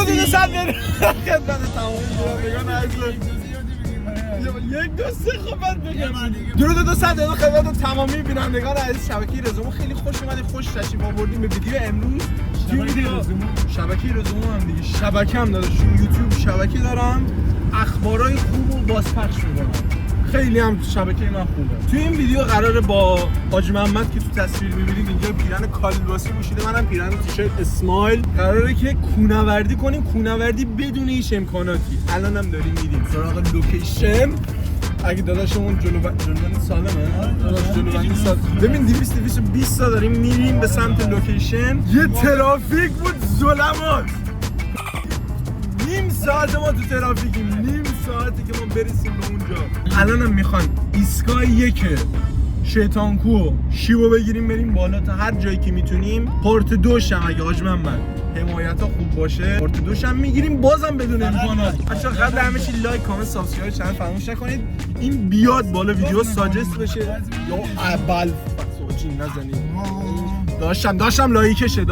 درود صد خدمت تمام بینندگان عزیز. یک دو سه خدمت بگم. درود دو صد خدمت تمامی بینندگان عزیز شبکه رزومو. خیلی خوش اومدید، خوش تشریف آوردیم به ویدیو امروز. شبکه رزومو هم دیگه شبکه هم داره، یوتیوب شبکه دارم، اخبارای خوب و بازپخش میکنم. خیلی هم شبکه من خوبه. توی این ویدیو قراره با حاج محمد که تو تصویر می‌بینید اینجا پیرن کالباسی پوشیده، منم پیرن تیشرت اسمایل، قراره که کوهنوردی کنیم. کوهنوردی بدون هیچ امکاناتی. الانم داریم میریم سراغ لوکیشن. اگه داداشمون جلوبندی سالمه، داداش جلوبندی سالم. ببین 220 تا داریم میریم به سمت لوکیشن. یه ترافیک بود ظلمات. نیم ساعت ما تو ترافیکیم، نیم ساعتی که ما برسیم به اونجا. الانم میخوان ایستگاه یک شیطانکو شیبو بگیریم بریم بالا تا هر جایی که میتونیم. پارت دوش هم اگه حاج محمد حمایت ها خوب باشه پارت دوش هم میگیریم، بازم بدون امکانات. بچا قبل همه چی لایک کامنت سابسکرایب چنل فراموش نکنید. این بیاد بالا ویدیو ساجست بشه یا اول سوچی نزنید. داشتم لایکشه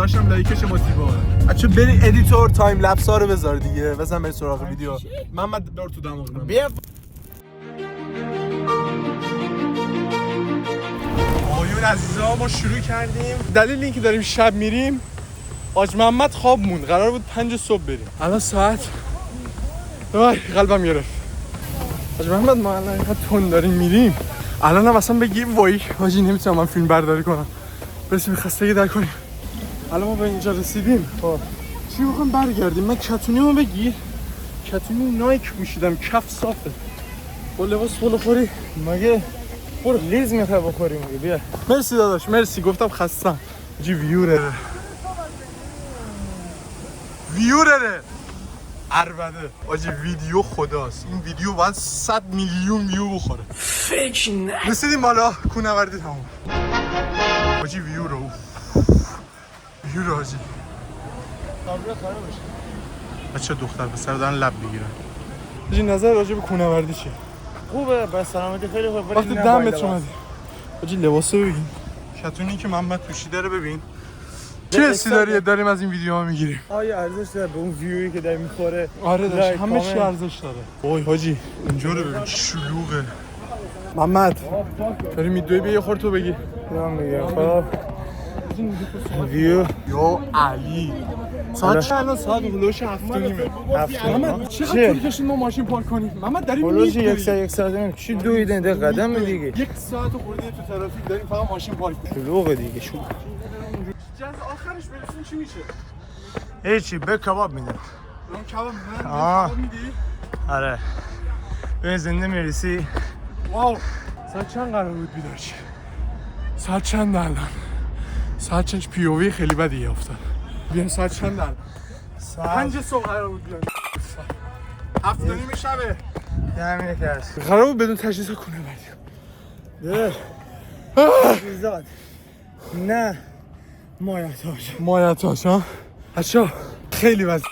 با تیبا. بچا برید ادیتور تایم لپس ها رو بذار دیگه، بزن بریم سراغ ویدیو. محمد بر تو دماغ من بیا. آقایون عزیزا ما شروع کردیم. دلیل اینکه داریم شب میریم، حاج محمد خواب موند، قرار بود 5 صبح بریم. الان ساعت قلبم گرفت. حاج محمد ما الان اینقدر تون داریم میریم، الان هم اصلا بگیم وای حاجی نمیتونم من فیلم برداری کنم، برسیم خستگی در کنیم. الان ما به اینجا رسیدیم. چی بخوام برگردیم؟ من کتونیمو بگیر. کتونی نایک پوشیدم، کف صافه. با لباس پولو خوری مگه برو لیز میخوای بخوری مگه؟ بیا. مرسی داداش مرسی، گفتم خستم. جی ویوره عربده آجی. ویدیو خداست، این ویدیو باید 100 میلیون ویو بخوره. فکر نه. رسیدیم بالا، کوهنوردی تموم. آجی ویو رو آجی. کامرا خراب بشه. بچه دختر پسر دارن لب بگیرن. آجی نظر راجع به کوهنوردی چیه؟ خوبه، با سلامتی خیلی خوبه. وقتی دمت اومدی آجی لباسو ببین، کتونی که محمد پوشیده رو ببین. چه حسی داریم از این ویدیوها میگیریم؟ آیا ارزش داره به اون ویویی که داره میخوره؟ آره داشت همه چی ارزش داره. وای حاجی اینجا رو ببین شلوغه. محمد داری میدوی بیا یه خورد تو بگی. من میگم خب ویو یا علی ساعت الان ساعت هلوش 7:30. محمد چقدر طول کشید ما ماشین پارک کنیم؟ محمد داریم هلوش یک ساعت چی دویدن ده قدم دیگه. یک ساعت خورده تو ترافیک داریم فقط ماشین پارک کنیم. شلوغه دیگه شلوغ. جز آخرش برسیم چی میشه؟ هیچی به کباب میدن. اون کباب میدن؟ کباب میدی؟ آره. به زنده میرسی. واو. ساعت چند قرار بود بیدار شی؟ ساعت چند الان؟ ساعت چند پی او وی خیلی بدیه افتاد. بیان ساعت چند الان؟ 5 صبح قرار بود بیان. 7:30 شبه. همینه که هست. قرار بود بدون تجهیزات کنه بریم. تجهیزات. نه. مایتاش ها بچه خیلی وضع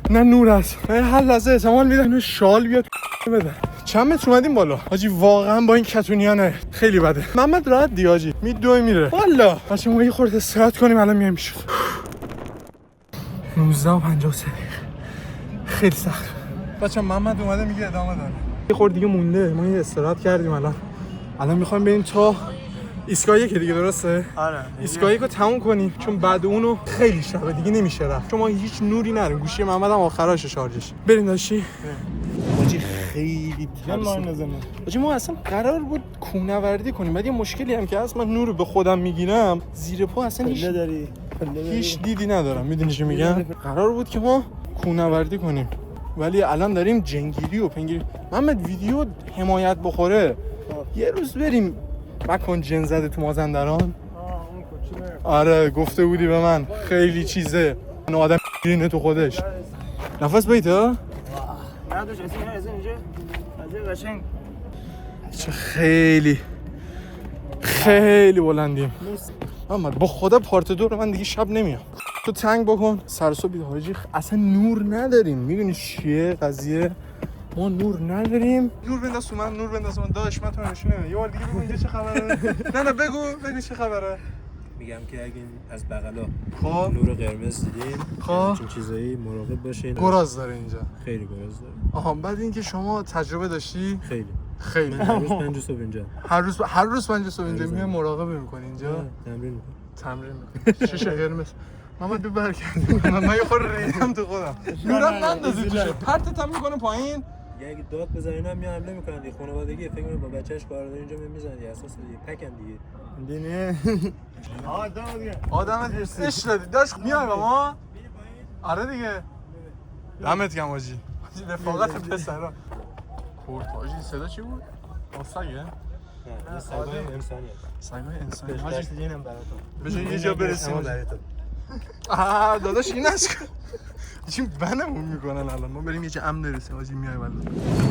نه نور هست. هر لحظه احتمال میدن شال بیاد بده. چند متر اومدیم بالا حاجی؟ واقعا با این کتونیا نه خیلی بده. محمد راحت دی حاجی میدوه میره والا. بچه ما یه خورده استراحت کنیم الان میایم میشه. 19:53 خیلی سخت. بچه محمد اومده میگه ادامه داره. یه خورده دیگه مونده، ما یه استراحت کردیم. الان میخوایم بریم تا ایستگاه یک دیگه، درسته؟ آره. ایستگاه یک رو تموم کنیم چون بعد اونو خیلی شبه دیگه نمیشه رفت. چون ما هیچ نوری نداریم. گوشی محمد هم آخراش شارژش. بریم داشتی؟ حاجی خیلی ترسناکه. حاجی ما اصلا قرار بود کوهنوردی کنیم، بعد یه مشکلی هم که هست، من نور رو به خودم میگیرم زیر پا اصلا هیچ دیدی ندارم. میدونی چی میگم؟ قرار بود که ما کوهنوردی کنیم ولی الان داریم جنگیری و پنگیری. محمد ویدیو حمایت بخوره یه روز بریم مکن جن زده تو مازندران. آره گفته بودی به من خیلی چیزه، این آدم اینه تو خودش. نفس بیت ها؟ نه دوش از اینجا از قشنگ چه خیلی بلندیم. محمد با خدا پارت دو رو من دیگه شب نمیام. تو تنگ بکن سرسو بیده حاجی. اصلا نور نداریم. میدونی چیه قضیه؟ ما نور نداریم. نور بنداز تو من داداش من تو نشونه. یه بار دیگه بگو اینجا چه خبره. نه بگو چه خبره. میگم که اگه از بغلا خب نور قرمز دیدین خب چون چیزایی مراقب باشین. گراز داره اینجا. خیلی گراز داره. آها بعد اینکه شما تجربه داشتی خیلی خیلی من هر روز 5 صبح اینجا هر روز 5 صبح اینجا هر روز میای مراقبه میکنی اینجا تمرین میکنم. تمرین میکنی شش قرمز محمد بی برگرد من یه خورده ریدم تو خودم نورم نندازی توش پرتت هم میکنه پایین یه اگه داد بزنین هم میام حمله میکنن دیگه خانوادگی فکر کنم با بچه‌اش کار داره اینجا میزنن دیگه اساس دیگه پکن دیگه دینه آدم اش دادی داشت میای با ما آره دیگه دمت گرم حاجی رفاقت پسرا کورت حاجی صدا چی بود سگه نه سگای انسانیه سگای انسانی حاجی حاجی دیدینم براتون بجای یه جا برسیم براتون داداش این از چی بنمون میکنن الان ما بریم یه جا امن نرسیم حاجی میای والا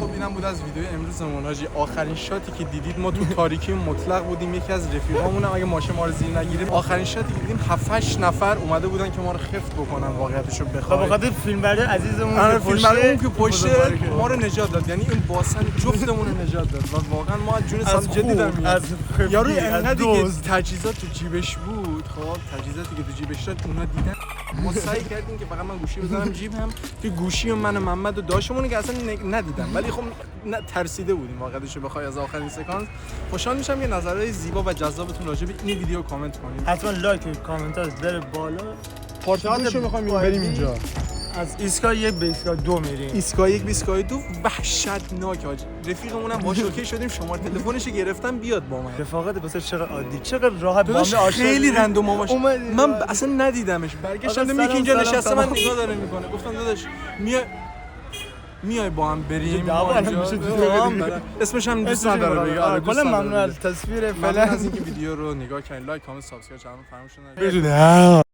خب اینم بود از ویدیو امروزمون حاجی آخرین شاتی که دیدید ما تو تاریکی مطلق بودیم یکی از رفیقامون هم اگه ماشه ما رو زیر نگیریم آخرین شاتی که دیدیم 7 8 نفر اومده بودن که ما رو خفت بکنن واقعیتشو بخوای به خاطر فیلمبردار عزیزمون آره فیلمبردارمون که پشت ما رو نجات داد یعنی این باسن جفتمون رو نجات داد و واقعا ما از جون سال جدی دارم یارو انقدر که تجهیزات تو جیبش بود خب تجهیزاتی که تو جیبش داشت اونا دیدن ما سعی کردیم که فقط من گوشی بزنم جیبم که گوشی من و محمد و داشتمون که اصلا ندیدم ولی خب ترسیده بودیم واقعیتشو بخوای از آخرین سکانس خوشحال میشم که نظرهای زیبا و جذابتون راجع به این ویدیو کامنت کنید حتما لایک و کامنت بره بالا پارت 2 می‌خوایم بریم اینجا از ایستگاه 1 به ایستگاه 2 میریم ایستگاه 1 به ایستگاه 2 وحشتناک حاجی رفیقمون هم باهاش اوکی شدیم شماره تلفنش گرفتم بیاد با من رفاقت واسه چقدر عادی چقدر راحت داداش خیلی رندوم ماماش من اصلا ندیدمش برگشتم دیدم که اینجا نشسته من نگاه داره میکنه گفتم داداش میای با هم بریم اسمش هم دوست نداره بگه آره کلا ممنون از تصویر فعلا از اینکه ویدیو رو نگاه کردین لایک کامنت سابسکرایب چنل رو فراموش نکنید